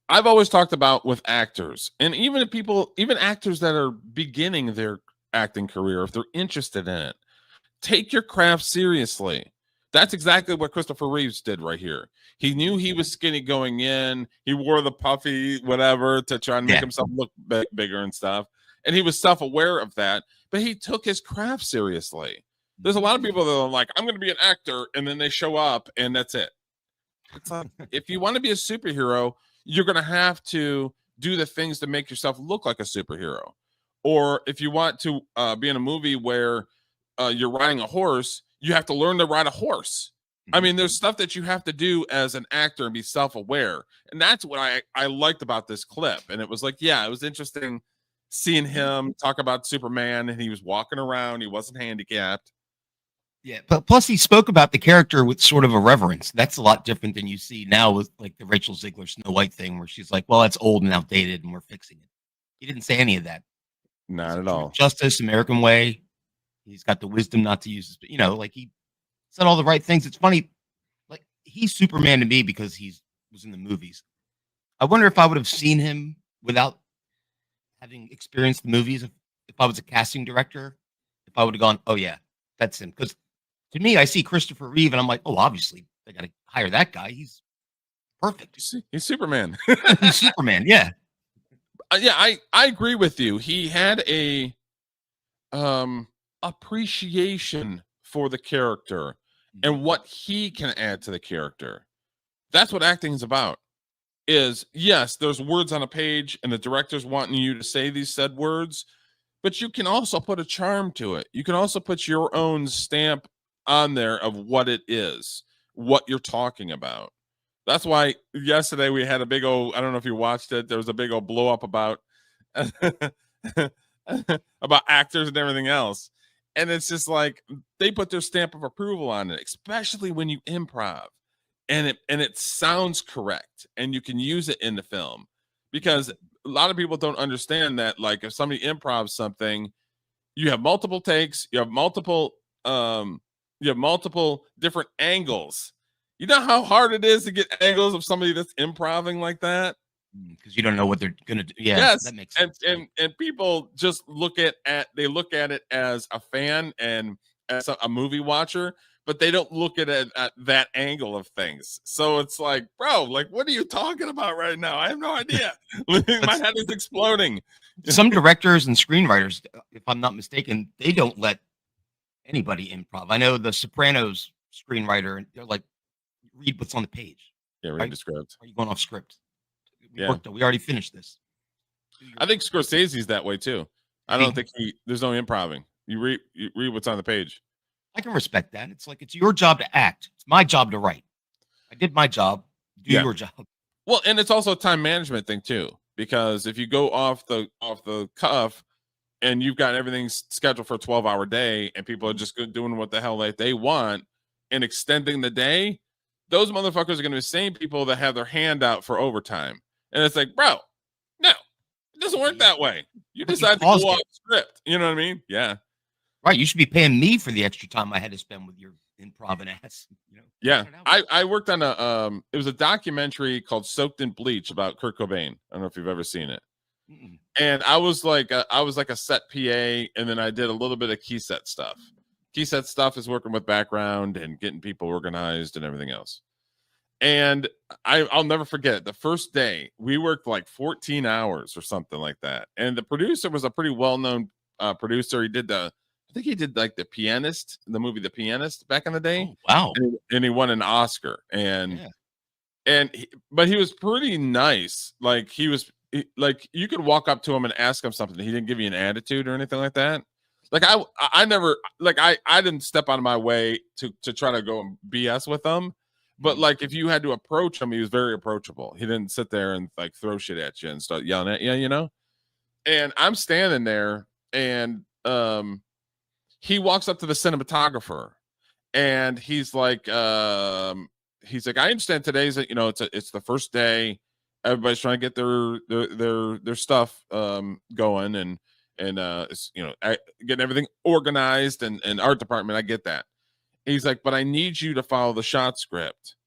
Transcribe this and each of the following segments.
I've always talked about with actors, and even actors that are beginning their acting career, if they're interested in it, take your craft seriously. That's exactly what Christopher Reeves did right here. He knew he was skinny going in. He wore the puffy whatever to try and make himself look bigger and stuff. And he was self-aware of that, but he took his craft seriously. There's a lot of people that are like, I'm going to be an actor, and then they show up and that's it. It's like, if you want to be a superhero, you're going to have to do the things to make yourself look like a superhero. Or if you want to be in a movie where you're riding a horse, you have to learn to ride a horse. I mean, there's stuff that you have to do as an actor and be self-aware. And that's what I liked about this clip. And it was like, yeah, it was interesting seeing him talk about Superman, and he was walking around. He wasn't handicapped. Yeah, but plus he spoke about the character with sort of a reverence. That's a lot different than you see now with like the Rachel Ziegler Snow White thing, where she's like, well, that's old and outdated and we're fixing it. He didn't say any of that. Not at all. Justice, American way. He's got the wisdom not to use this, like he said all the right things. It's funny, like he's Superman to me because he was in the movies. I wonder if I would have seen him without having experienced the movies. If I was a casting director, if I would have gone, oh yeah, that's him. Because to me, I see Christopher Reeve and I'm like, oh, obviously they got to hire that guy. He's perfect. He's Superman. He's Superman. Yeah. Yeah, I agree with you. He had a appreciation for the character and what he can add to the character. That's what acting is about. Is yes, there's words on a page and the director's wanting you to say these said words, but you can also put a charm to it. You can also put your own stamp on there of what it is, what you're talking about. That's why yesterday we had a big old, I don't know if you watched it, there was a big old blow up about about actors and everything else. And it's just like they put their stamp of approval on it, especially when you improv and it sounds correct and you can use it in the film. Because a lot of people don't understand that, like, if somebody improvs something, you have multiple takes, you have multiple different angles. You know how hard it is to get angles of somebody that's improving like that? Because you don't know what they're gonna do. Yeah, yes, that makes sense. And people just look at it as a fan and as a movie watcher, but they don't look at it at that angle of things. So it's like, bro, like, what are you talking about right now? I have no idea. My head is exploding. Some directors and screenwriters, if I'm not mistaken, they don't let anybody improv. I know the Sopranos screenwriter, and they're like, read what's on the page. Yeah, read the script. Are you going off script? We already finished this. I think Scorsese's that way too. I don't think there's no improving. You read what's on the page. I can respect that. It's like, it's your job to act. It's my job to write. I did my job. Do your job. Well, and it's also a time management thing too, because if you go off the cuff and you've got everything scheduled for a 12-hour day and people are just doing what the hell they want and extending the day, those motherfuckers are going to be the same people that have their hand out for overtime. And it's like, bro, no, it doesn't work that way. You decide to go off script. You know what I mean? Yeah. Right. You should be paying me for the extra time I had to spend with your improv and ass. Yeah. I worked on it was a documentary called Soaked in Bleach about Kurt Cobain. I don't know if you've ever seen it. Mm-mm. And I was like a set PA, and then I did a little bit of key set stuff. Key set stuff is working with background and getting people organized and everything else. And I'll never forget the first day we worked like 14 hours or something like that. And the producer was a pretty well-known producer. He did I think he did like The Pianist, the movie The Pianist back in the day. Oh, wow. And he won an Oscar. But he was pretty nice. Like like you could walk up to him and ask him something. He didn't give you an attitude or anything like that. Like I never, like I didn't step out of my way to try to go and BS with him. But like if you had to approach him, he was very approachable. He didn't sit there and like throw shit at you and start yelling at you, And I'm standing there, and he walks up to the cinematographer, and he's like, I understand today's it's the first day. Everybody's trying to get their stuff going and getting everything organized and art department. I get that. He's like, but I need you to follow the shot script.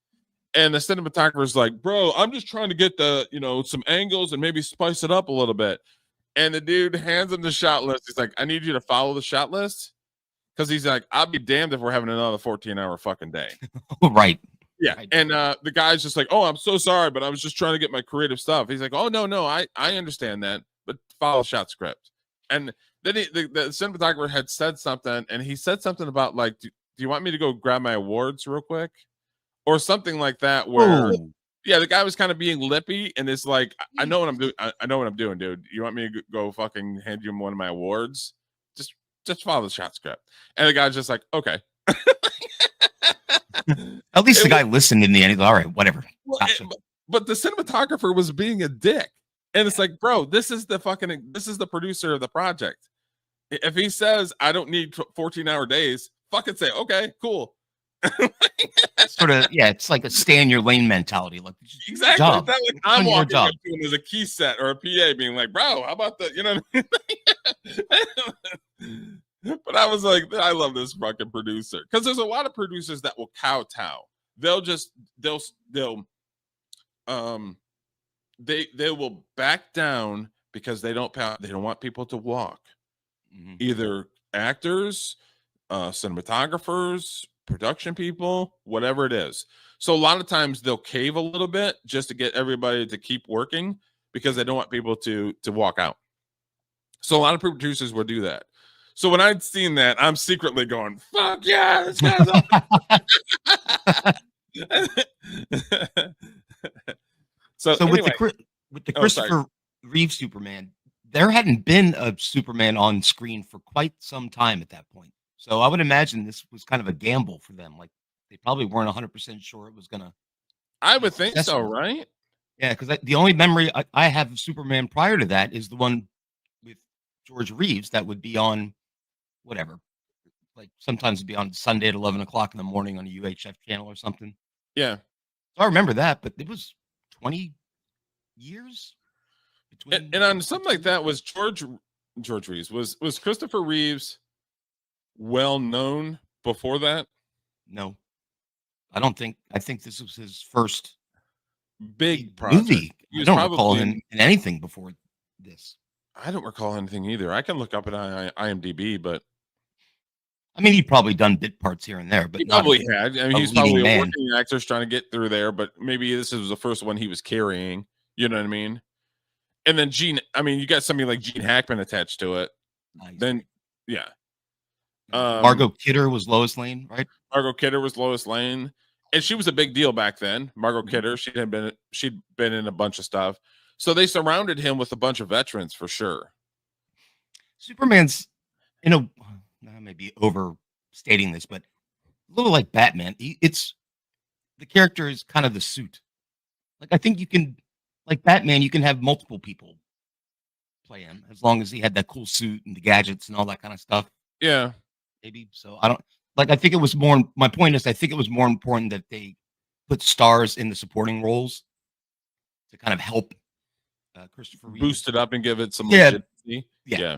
And the cinematographer's like, bro, I'm just trying to get the, some angles and maybe spice it up a little bit. And the dude hands him the shot list. He's like, I need you to follow the shot list. Because he's like, I'll be damned if we're having another 14-hour fucking day. Right. Yeah. Right. And the guy's just like, oh, I'm so sorry, but I was just trying to get my creative stuff. He's like, oh, no, I understand that, but follow shot script. And then the cinematographer had said something, and he said something about like, do you want me to go grab my awards real quick? Or something like that, where yeah, the guy was kind of being lippy, and it's like, I know what I'm doing. I know what I'm doing, dude. You want me to go fucking hand you one of my awards? Just follow the shot script. And the guy's just like, okay. At least the guy listened in the end. He's like, all right, whatever. Well, but the cinematographer was being a dick. And it's like, bro, this is the producer of the project. If he says, I don't need 14-hour days, fucking say, okay, cool. Sort of, yeah, it's like a stay in your lane mentality. Like, exactly. It's not like I'm walking up to him as a key set or a PA being like, bro, how about the, But I was like, I love this fucking producer. Because there's a lot of producers that will kowtow. They will back down because they don't want people to walk. Mm-hmm. Either actors, cinematographers, production people, whatever it is. So a lot of times they'll cave a little bit just to get everybody to keep working because they don't want people to walk out. So a lot of producers will do that. So when I'd seen that, I'm secretly going, fuck yeah, this guy's So anyway. with the Christopher Reeve Superman, there hadn't been a Superman on screen for quite some time at that point. So I would imagine this was kind of a gamble for them. Like, they probably weren't 100% sure it was going to. I would think so, right? Yeah, because the only memory I have of Superman prior to that is the one with George Reeves that would be on whatever. Like, sometimes it'd be on Sunday at 11 o'clock in the morning on a UHF channel or something. Yeah. So I remember that, but it was 20 years between. And on something like that, was George Reeves, was Christopher Reeves well known before that? No, I don't think. I think this was his first big project. Movie. I don't recall him in anything before this. I don't recall anything either. I can look up at IMDb, but I mean, he'd probably done bit parts here and there, but he probably had. I mean, he's probably a working actor trying to get through there, but maybe this was the first one he was carrying. You know what I mean? And then you got somebody like Gene Hackman attached to it. Nice. Then, yeah. Margot Kidder was Lois Lane, right? Margot Kidder was Lois Lane, and she was a big deal back then. Margot Kidder, she'd been in a bunch of stuff, so they surrounded him with a bunch of veterans for sure. Superman's, I may be overstating this, but a little like Batman. It's the character is kind of the suit. Like, I think you can, like Batman, you can have multiple people play him as long as he had that cool suit and the gadgets and all that kind of stuff. Yeah. Maybe. So I think it was more, my point is, I think it was more important that they put stars in the supporting roles to kind of help Christopher Reeve boost it up and give it some legitimacy. Yeah.